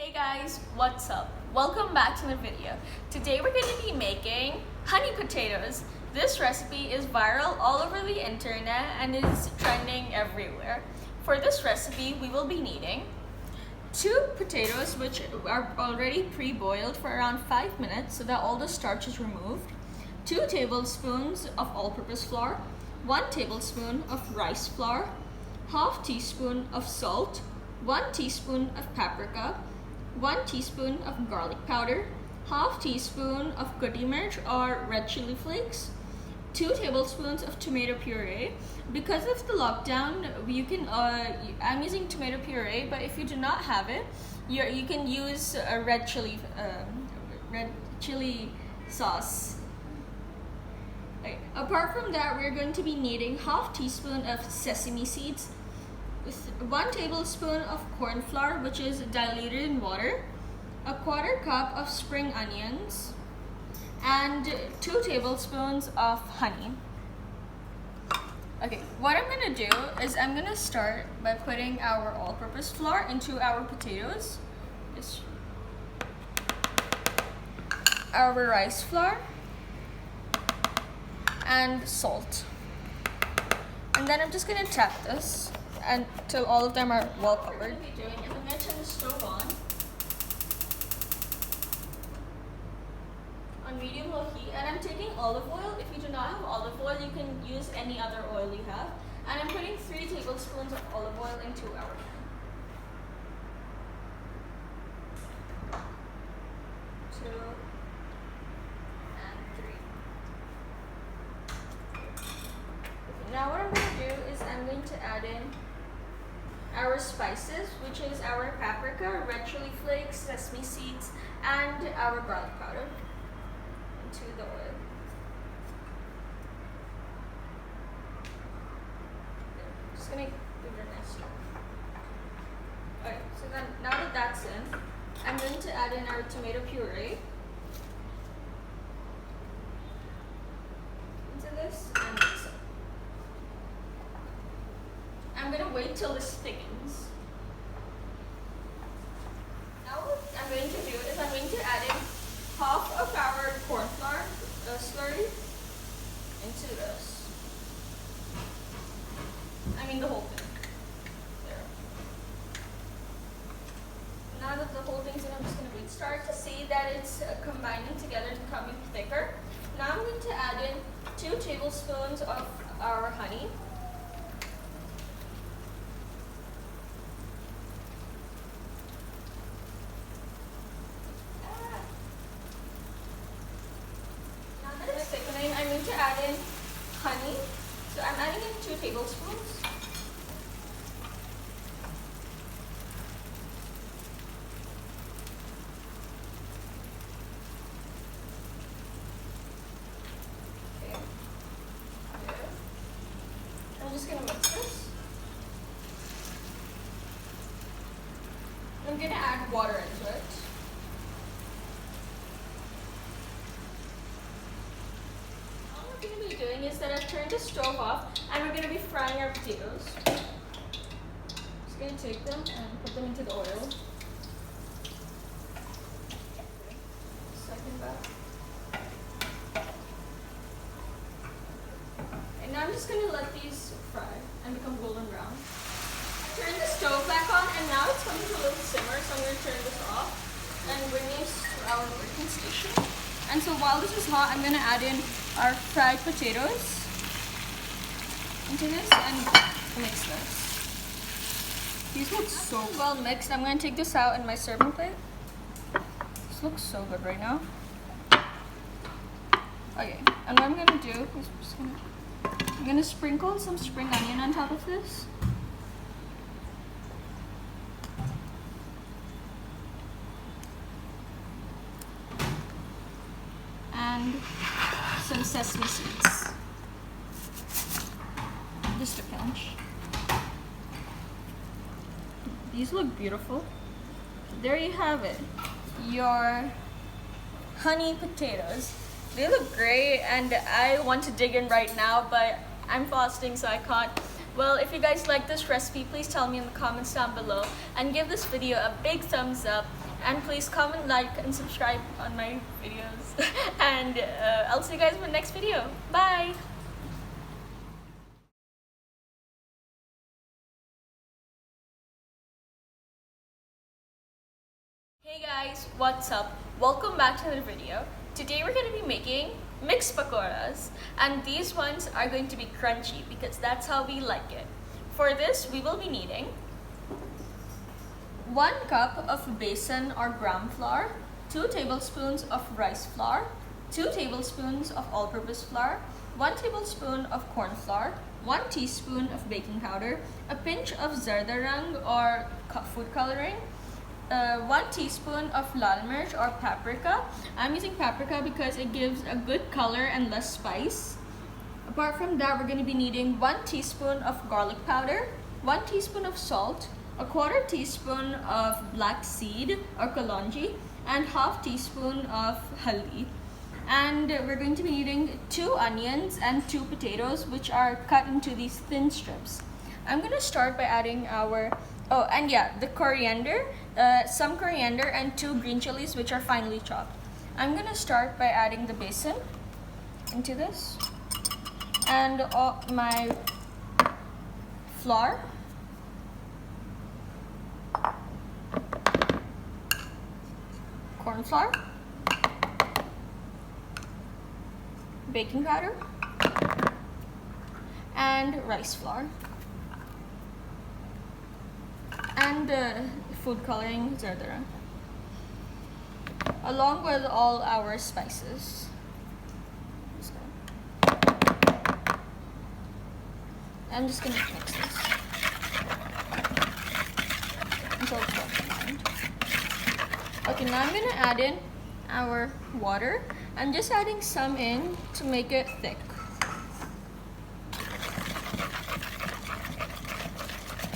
Hey guys, what's up? Welcome back to the video. Today we're going to be making honey potatoes. This recipe is viral all over the internet and is trending everywhere. For this recipe, we will be needing 2 potatoes which are already pre-boiled for around 5 minutes so that all the starch is removed, 2 tablespoons of all-purpose flour, 1 tablespoon of rice flour, half teaspoon of salt, 1 teaspoon of paprika, 1 teaspoon of garlic powder, half teaspoon of kuti mirch or red chili flakes, 2 tablespoons of tomato puree. Because of the lockdown, you can I'm using tomato puree, but if you do not have it, you can use a red chili sauce. Okay. Apart from that, we're going to be needing half teaspoon of sesame seeds, 1 tablespoon of corn flour, which is diluted in water, a 1/4 cup of spring onions, and 2 tablespoons of honey. Okay, what I'm gonna do is I'm gonna start by putting our all-purpose flour into our potatoes, our rice flour, and salt. And then I'm just gonna tap this until all of them are well covered. What I'm going to be doing is I'm going to turn the stove on medium-low heat, and I'm taking olive oil. If you do not have olive oil, you can use any other oil you have. And I'm putting 3 tablespoons of olive oil into our pan. 2 and 3. Now what I'm going to do is I'm going to add in our spices, which is our paprika, red chili flakes, sesame seeds, and our garlic powder into the oil. Just gonna give it a nice stir. Okay, so then now that that's in, I'm going to add in our tomato puree into this and mix it. I'm gonna wait till this thickens. Now what I'm going to do is I'm going to add in half of our corn flour slurry into this. I mean the whole thing. There. Now that the whole thing's in, I'm just gonna wait. Start to see that it's combining together and becoming thicker. Now I'm going to add in 2 tablespoons of our honey. I'm going to add in honey. So I'm adding in 2 tablespoons. Okay. Good. I'm just going to mix this. I'm going to add water into it. Doing is that I've turned the stove off and we're going to be frying our potatoes. Just going to take them and put them into the oil. Second back. And now I'm just going to let these fry and become golden brown. Turn the stove back on and now it's coming to a little simmer, so I'm going to turn this off and bring this to our working station. And so while this is hot, I'm going to add in our fried potatoes into this and mix this. These look so well mixed. I'm going to take this out in my serving plate. This looks so good right now. Okay, and what I'm going to do is I'm going to sprinkle some spring onion on top of this. And some sesame seeds, just a pinch. These look beautiful. There you have it, your honey potatoes. They look great and I want to dig in right now, but I'm fasting so I can't. Well, if you guys like this recipe, please tell me in the comments down below and give this video a big thumbs up And please comment, like, and subscribe on my videos. And I'll see you guys in the next video. Bye! Hey guys, what's up? Welcome back to the video. Today we're going to be making mixed pakoras, and these ones are going to be crunchy because that's how we like it. For this, we will be needing 1 cup of besan or gram flour, 2 tablespoons of rice flour, 2 tablespoons of all-purpose flour, 1 tablespoon of corn flour, 1 teaspoon of baking powder, a pinch of zardarang or food coloring, 1 teaspoon of lal mirch or paprika. I'm using paprika because it gives a good color and less spice. Apart from that, we're going to be needing 1 teaspoon of garlic powder, 1 teaspoon of salt, a 1/4 teaspoon of black seed or kalonji, and 1/2 teaspoon of haldi. And we're going to be needing 2 onions and 2 potatoes, which are cut into these thin strips. I'm going to start by adding our, the coriander, some coriander and 2 green chilies, which are finely chopped. I'm going to start by adding the besan into this, and my flour, corn flour, baking powder, and rice flour, and food coloring zardarang, along with all our spices. I'm just gonna mix this until it's well combined. Okay, now I'm gonna add in our water. I'm just adding some in to make it thick.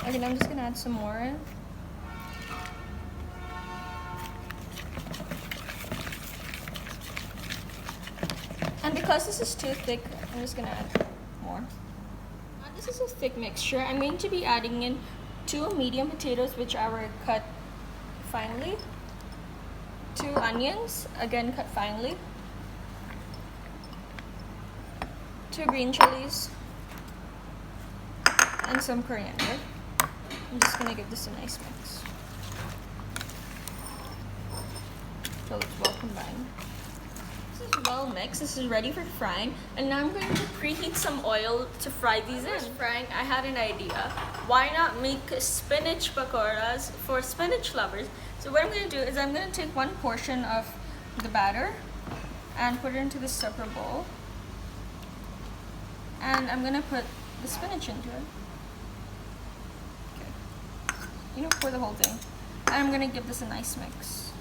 Okay, now I'm just gonna add some more in. And because this is too thick, I'm just gonna add more. Now this is a thick mixture. I'm going to be adding in 2 medium potatoes, which are cut finely, 2 onions, again cut finely, 2 green chilies, and some coriander. I'm just gonna give this a nice mix so it's well combined. This is well mixed. This is ready for frying, and now I'm going to preheat some oil to fry these in. Frying, I had an idea. Why not make spinach pakoras for spinach lovers? So what I'm going to do is I'm going to take 1 portion of the batter and put it into this separate bowl, and I'm going to put the spinach into it. Pour the whole thing. And I'm gonna give this a nice mix.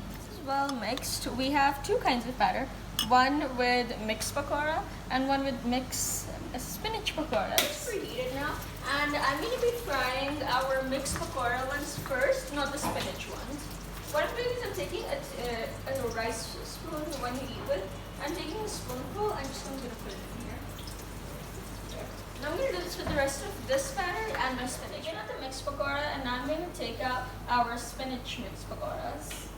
This is well mixed. We have 2 kinds of batter. One with mixed pakora and one with mixed spinach pakora. It's preheated now. And I'm gonna be frying our mixed pakora ones first, not the spinach ones. What I'm doing is I'm taking a rice spoon, the one you eat with. I'm taking a spoonful and just gonna put it in here. Now I'm going to do this with the rest of this batter and my spinach. Get out the mixed pakora, and now I'm going to take out our spinach mixed pakoras.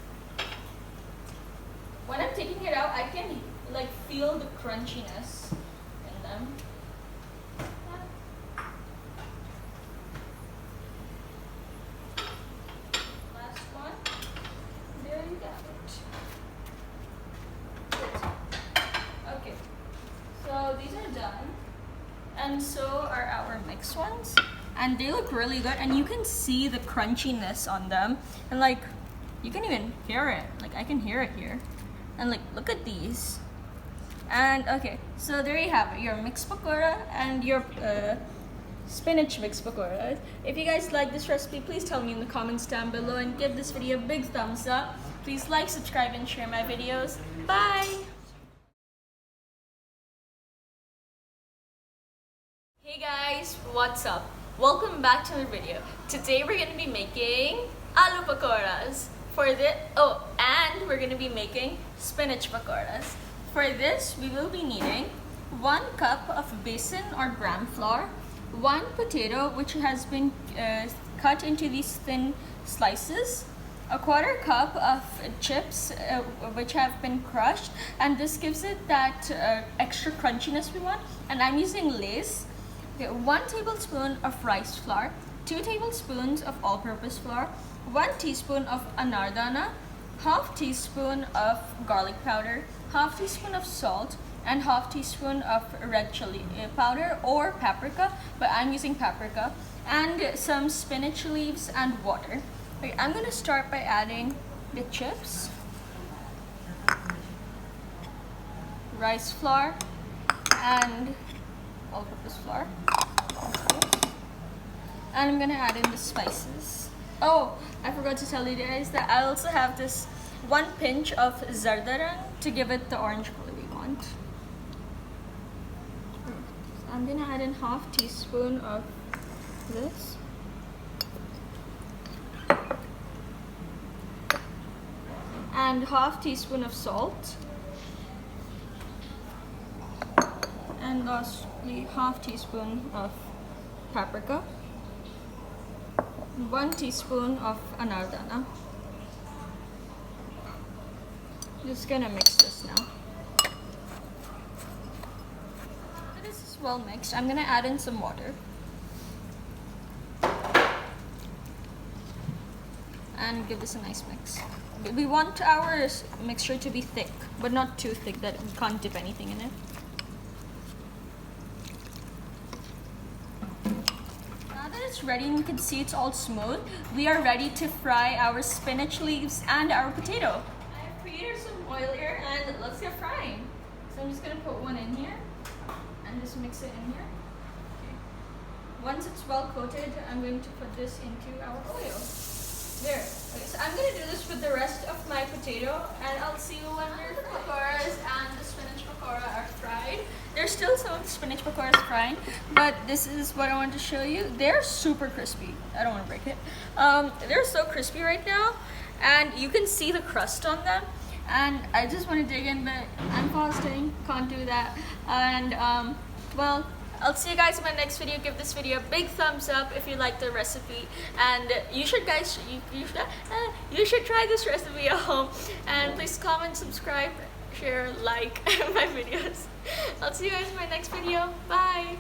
When I'm taking it out, I can feel the crunchiness in them. Last one. There you got it. Okay, so these are done. And so are our mixed ones, and they look really good, and you can see the crunchiness on them, and you can even hear it. I can hear it here, and look at these. And okay, so there you have it, your mixed pakora and your spinach mixed pakora. If you guys like this recipe, please tell me in the comments down below, and give this video a big thumbs up. Please like, subscribe, and share my videos. Bye! Hey guys, what's up? Welcome back to the video. Today we're going to be making aloo pakoras. And we're going to be making spinach pakoras. For this, we will be needing 1 cup of besan or gram flour, 1 potato which has been cut into these thin slices, a quarter cup of chips which have been crushed, and this gives it that extra crunchiness we want. And I'm using Lay's. Okay, 1 tablespoon of rice flour, 2 tablespoons of all-purpose flour, 1 teaspoon of anardana, half teaspoon of garlic powder, half teaspoon of salt, and half teaspoon of red chili powder or paprika, but I'm using paprika, and some spinach leaves and water. Okay, I'm gonna start by adding the chips, rice flour, and all-purpose flour. And I'm gonna add in the spices. Oh, I forgot to tell you guys that I also have this 1 pinch of zardarang to give it the orange color we want. So I'm gonna add in half teaspoon of this. And half teaspoon of salt. And lastly, half teaspoon of paprika. 1 teaspoon of anardana. Just gonna mix this now. After this is well mixed, I'm gonna add in some water. And give this a nice mix. We want our mixture to be thick, but not too thick that we can't dip anything in it. It's ready and you can see it's all smooth. We are ready to fry our spinach leaves and our potato. I have created some oil here and let's get frying. So I'm just gonna put one in here and just mix it in here. Okay. Once it's well coated, I'm going to put this into our oil. There. Okay, so I'm gonna do this with the rest of my potato, and I'll see you when the pakoras and the spinach pakora are fried. There's still some of the spinach pakoras frying, but this is what I wanted to show you. They're super crispy. I don't want to break it. They're so crispy right now, and you can see the crust on them. And I just want to dig in, but I'm fasting, can't do that. And well, I'll see you guys in my next video. Give this video a big thumbs up if you like the recipe, and you should try this recipe at home. And please comment, subscribe, share, like my videos. I'll see you guys in my next video. Bye.